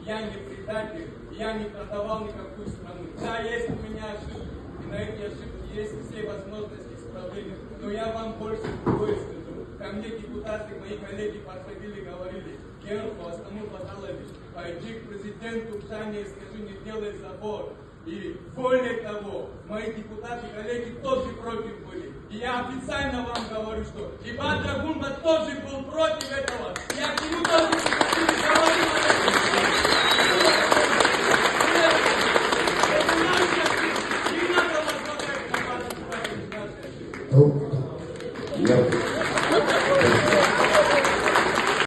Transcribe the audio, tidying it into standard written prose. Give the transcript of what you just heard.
я не предатель, я не продавал никакую страну. Да, есть у меня ошибки, и на эти ошибки есть все возможности исправления. Но я вам больше другое скажу. Ко мне депутаты, мои коллеги подходили, говорили: Герку, Астамул Баталович, пойди к президенту в Шане и скажи, не делай забор. И более того, мои депутаты, коллеги тоже против были. И я официально вам говорю, что и Бадра Гумба тоже был против этого.